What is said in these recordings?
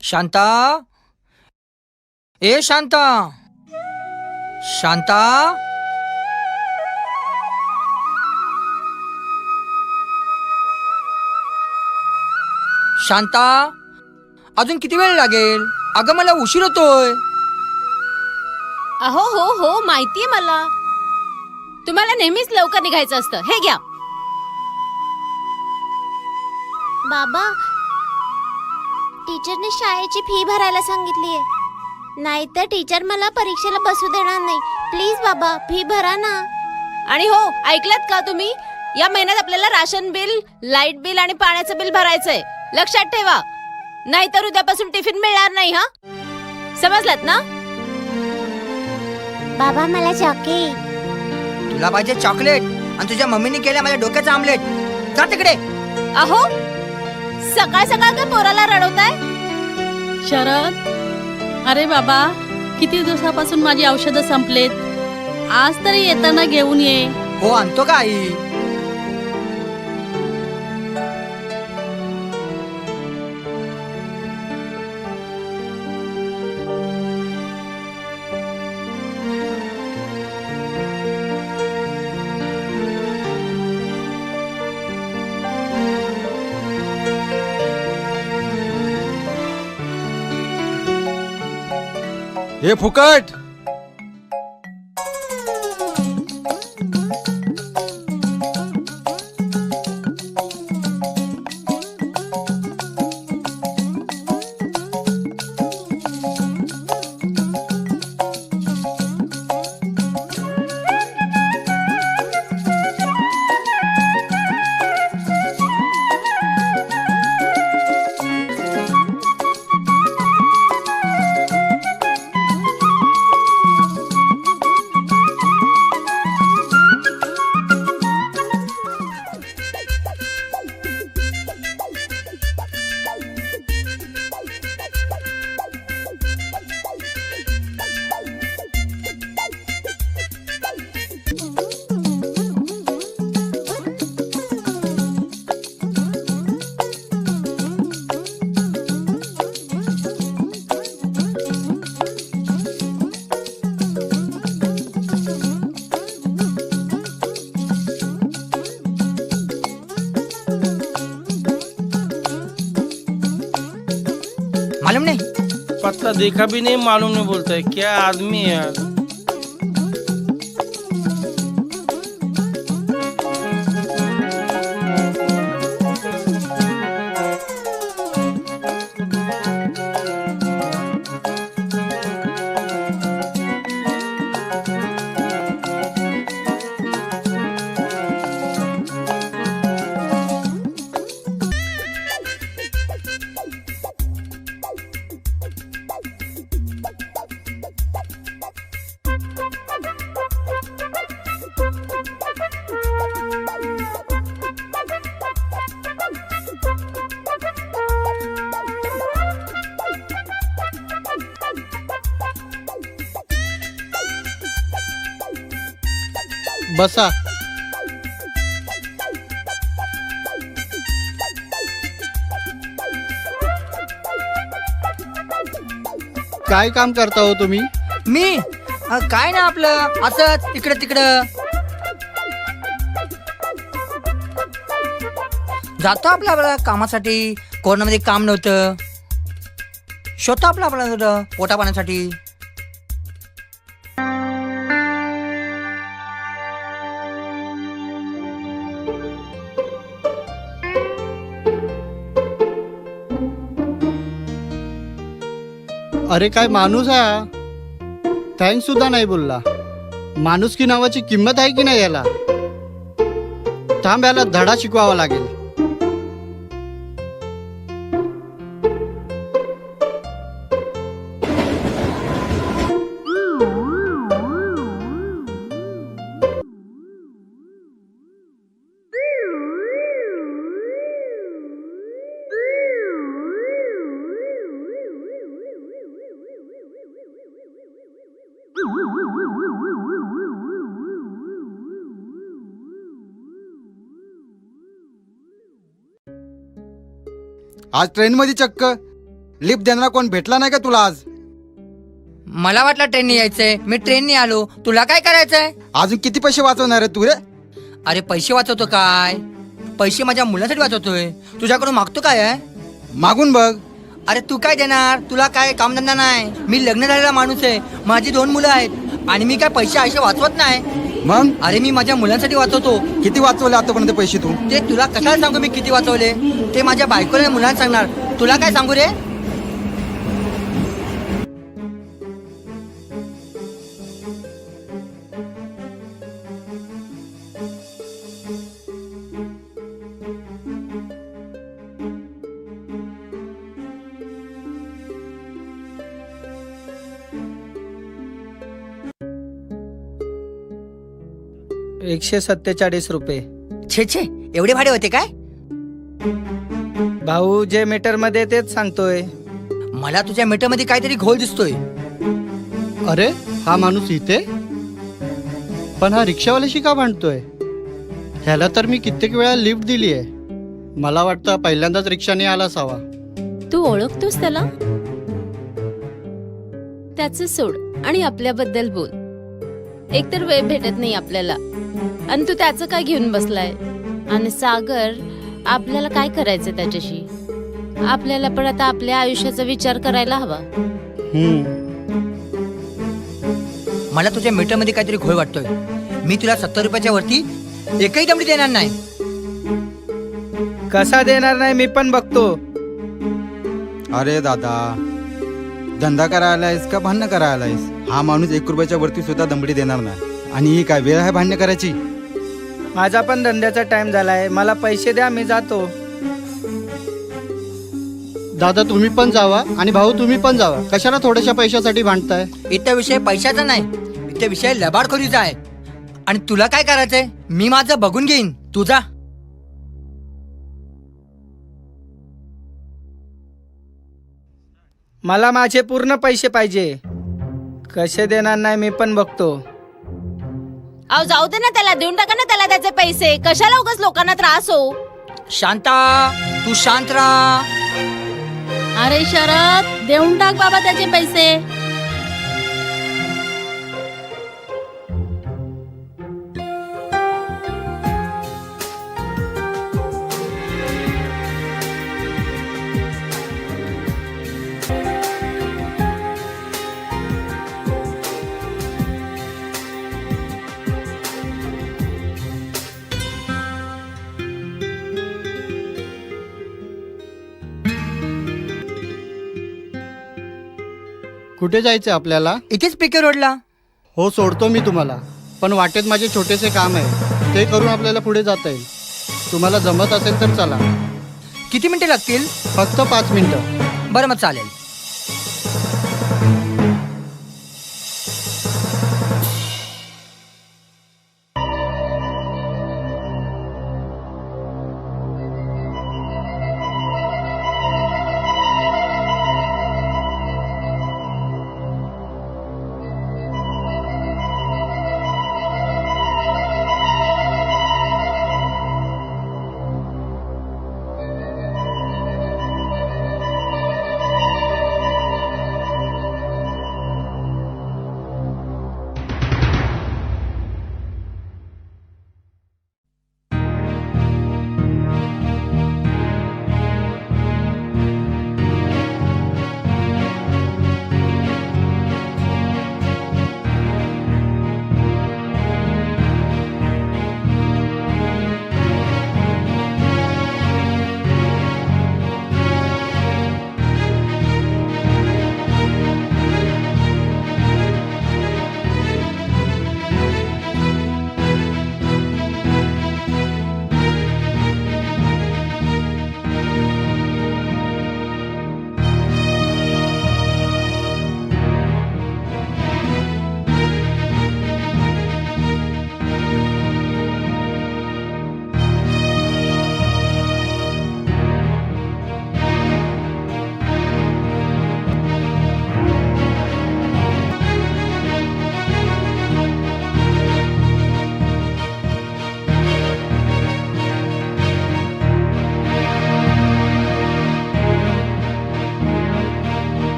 शांता, ए शांता, शांता, शांता, अजून किती वेळ लागेल? अगं मला उशीर होतोय. अहो हो हो माहितीये मला, तुम्हाला नेहमीच लवकर निघायचं असतं. हे घ्या. बाबा, टीचरने शाळेची फी भरायला सांगितलीये. नाहीतर टीचर मला परीक्षेला बसू देणार नाही. प्लीज बाबा, फी भरा ना. आणि हो, ऐकलत का तुम्ही? या महिन्यात आपल्याला राशन बिल, लाईट बिल आणि पाण्याचं बिल भरायचंय. लक्षात ठेवा, नाहीतर उद्यापासून टिफिन मिळणार नाही. हा, समजलात ना? बाबा, मला चॉकलेट. तुला पाहिजे चॉकलेट आणि तुझ्या मम्मीने केल्या माझ्या डोक्याचं आमलेट. जा तिकडे. अहो, सकाळ सकाळ का पोराला रडवताय? शरद, अरे बाबा, किती दिवसापासून माझी औषधं संपलेत. आज तरी येताना घेऊन ये. हो, आणतो का आई? हे फुकट. मालूम नहीं, पता देखा भी नहीं, मालूम नहीं बोलता है. क्या आदमी है यार. बसा. काय काम करता हो तुम्ही? मी काय ना आपलं असंच इकडं तिकडं जातो. आपल्या कामासाठी. कोरोनामध्ये काम नव्हतं, शोधतो आपला पोटा पाण्यासाठी. अरे काय माणूस आहे हा? थँक्स सुद्धा नाही बोलला. माणुसकी नावाची किंमत आहे की नाही याला? थांब, याला धडा शिकवावा लागेल. आज ट्रेन मध्ये चक्क लिफ्ट देणारा कोण भेटला नाही का तुला आज? मला वाटलं ट्रेनने यायचंय, मी ट्रेनने आलो. तुला काय करायचंय? अजून किती पैसे वाचवणार आहे तू रे? अरे पैसे वाचवतो काय? पैसे माझ्या मुलांसाठी वाचवतोय. तुझ्याकडून मागतो काय आहे? मागून बघ. अरे तू काय देणार? तुला काय कामधंदा नाही. मी लग्न झालेला माणूस आहे. माझी 2 मुलं आहेत आणि मी काय पैसे असे वाचवत नाही. मग अरे मी माझ्या मुलांसाठी वाचवतो. किती वाचवले आतापर्यंत पैसे तू? ते तुला कशाला सांगू मी किती वाचवले? ते माझ्या बायकोला आणि मुलांना सांगणार. तुला काय सांगू रे? ₹147 छे छे, एवढे भाडे होते काय? भाऊ जे मीटर मध्ये तेच सांगतोय. मला तुझ्या मीटरमध्ये काहीतरी घोळ दिसतोय. अरे हा माणूस इथे, पण हा रिक्षावाल्याशी का भांडतोय? ह्याला तर मी कित्येक वेळा लिफ्ट दिली आहे. मला वाटतं पहिल्यांदाच रिक्षाने आला असावा. तू ओळखतोस त्याला? त्याचं सोड आणि आपल्याबद्दल बोल. एकतर वेळ भेटत नाही आपल्याला आणि तू त्याचं काय घेऊन बसलाय? आणि सागर, आपल्याला काय करायचं त्याच्याशी? आपल्याला पण आता आपल्या आयुष्याचा विचार करायला हवा. मला तुझ्या मीटरमध्ये काहीतरी घोळ वाटतोय. मी तुला 70 रुपयाच्या वरती एकही दमडी देणार नाही. कसा देणार नाही मी पण बघतो. अरे दादा, धंदा करायला आहेस का भांडणं करायला आहेस? हा माणूस 1 रुपयाच्या वरती सुद्धा दमडी देणार नाही. आणि ही काय वेळ आहे भांडणं करायची? माझा पण धंद्याचा टाइम झालाय, मला पैसे द्या, मी जातो. दादा तुम्ही पण जावा आणि भाऊ तुम्ही पण जावा. कशाला थोड्याशा पैशासाठी भांडताय? इथं विषय पैशाचा नाही, इथं विषय लबाडखोरीचा आहे. आणि तुला काय करायचंय? मी माझं बघून घेईन. तू जा. मला माझे पूर्ण पैसे पाहिजे. कसे देणार नाही मी पण बघतो. अहो जाऊ दे ना त्याला, देऊन टाका ना त्याला त्याचे पैसे. कशाला उगाच लोकांना त्रास हो? शांता, तू शांत राहा. अरे शरद, देऊन टाक बाबा त्याचे पैसे. कुठे जायचं आपल्याला? इथेच पिके रोडला. हो सोडतो मी तुम्हाला, पण वाटेत माझे छोटेसे काम आहे, ते करून आपल्याला पुढे जाता येईल. तुम्हाला जमत असेल तर चला. किती मिनिटे लागतील? फक्त 5 मिनिटं. बरं मग चालेल.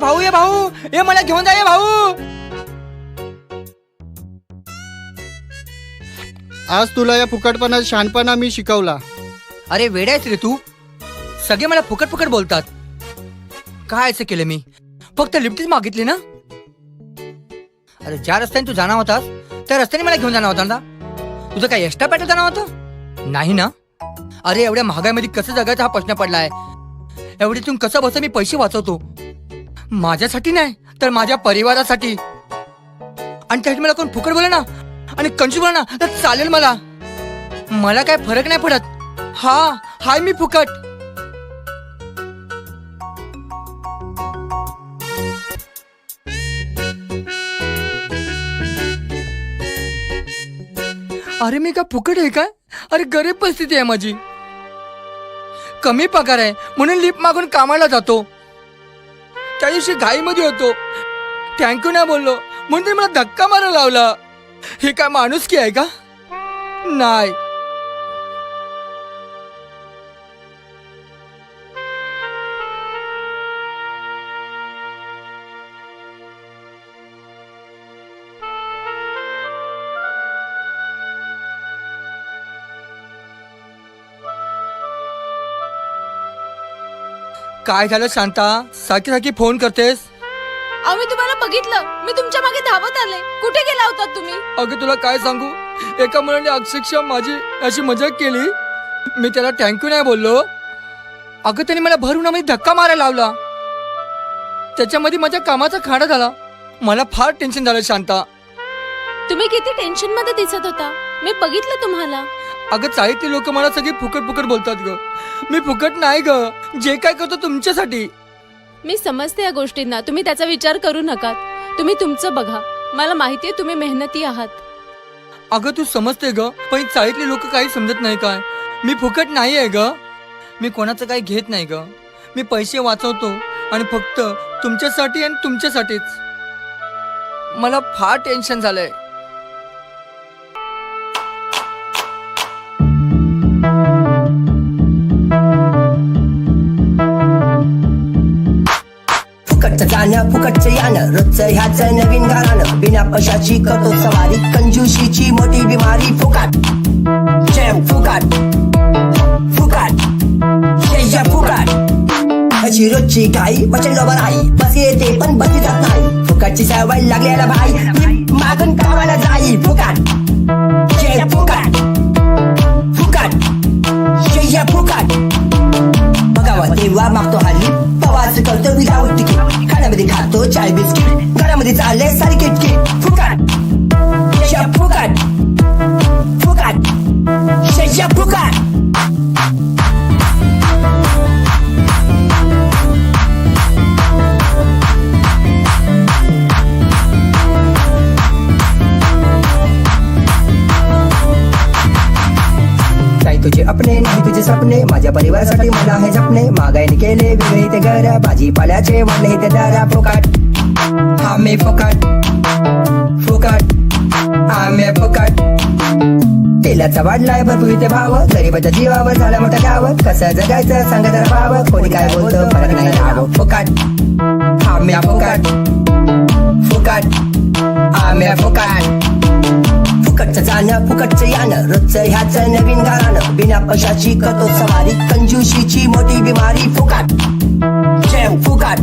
भाऊ ये भाऊ, ये मला घेऊन जा ये भाऊ. आज तुला या फुकटपणा शहाणपणा मी शिकवला. अरे वेडा आहेस रे तू. सगळे मला फुकट फुकट बोलतात. काय असं केलं मी? फक्त लिफ्टच मागितली ना. अरे ज्या रस्त्याने तू जाणार होतास त्या रस्त्याने मला घेऊन जाणार होता ना. तुझं काय एक्स्ट्रा पेट्रोल जाणार होतं नाही ना? अरे एवढ्या महागाईमध्ये कसं जगायचा हा प्रश्न पडलाय. एवढीतून कसं बसं मी पैसे वाचवतो. माझ्यासाठी नाही तर माझ्या परिवारासाठी. आणि त्यासाठी मला कोण फुकट बोले ना आणि कंजूस बोले ना तर चालेल. मला काय फरक नाही पडत. हाय मी फुकट. अरे मी काय फुकट आहे काय? अरे गरीब परिस्थिती आहे माझी. कमी पगार आहे म्हणून लिफ्ट मागून कामाला जातो. त्या दिवशी घाईमध्ये होतो, थँक्यू नाही बोललो म्हणून ते मला धक्का मारायला लावला. हे काय माणुसकी आहे का? नाही. काय झालं शांता? सारखी सारखी फोन करतेस. अहो मी तुम्हाला बघितलं, मी तुमच्या मागे धावत आले. कुठे गेला होता तुम्ही? अगं तुला काय सांगू, एका मुलाने अक्षरशः माझी अशी मजाक केली. मी त्याला थँक्यू नाही बोललो. अगं त्याने मला भर उन्हामध्ये धक्का मारायला लावला. त्याच्यामध्ये माझ्या कामाचा खाडा झाला. मला फार टेन्शन झालं शांता. तुम्ही किती टेन्शन मध्ये दिसत होता. मी बघितलं तुम्हाला. अगं चाळीतली लोक मला सगळी फुकट फुकट बोलतात ग. मी फुकट नाही ग. जे काय करतो तुमच्यासाठी. मी समजते या गोष्टींना. तुम्ही त्याचा विचार करू नका. तुम्ही तुमचं बघा. मला माहितीये तुम्ही मेहनती आहात. अगं तू समजते ग, पण चाळीतले लोक काही समजत नाही काय. मी फुकट नाही आहे ग. मी कोणाचं काही घेत नाही ग. मी पैसे वाचवतो आणि फक्त तुमच्यासाठी आणि तुमच्यासाठीच. मला फार टेन्शन झालंय. फुकटचं जाणं फुकटचं यानं रोजचं ह्याचं नवीन गाणं. बिना पैशाची करतो सवारी, कंजूशीची मोठी बिमारी. फुकट जेव फुकट फुकट शेजा फुकट. अशी रोजची काही वचन लोबर आई. बस येते पण बसली जात नाही. फुकटची सवय लागलेला भाई, मागून कामाला जाई. फुकट जेव फुकट फुकट शेजा फुकट. बघावं तेव्हा मागतो हल्ली, प्रवास करतो विदाऊट तिकीट. खाण्यामध्ये खातो चाय बिस्किट, घरामध्ये चालले सारी किटकिट. फुकट शेजा फुकट फुकट शेजा फुकट. काही तुझे अपने नाही तुझे सपने. माझ्या परिवारासाठी मला हे जपणे. महागाईने केले वेगळे ते घर, भाजीपाल्याचे वाढले ते दर. फुकट आम्ही फुकट फुकट आम्ही फुकट. तेलाचा वाढलाय भरपूर इथे भाव. गरीबाच्या जीवावर झाला मोठा गाव. कसं जगायचं सांगा जरा भाव. कोणी काय बोलतो फरक नाही राहावं. फुकट आम्ही फुकट फुकट आम्ही फुकट. फुकटचं जाणं फुकटचं यानं रोजचं ह्याचं नवीन गाणं. बिना पैशाची करतो सवारी, कंजूशीची मोठी बिमारी. फुकट जेव फुकट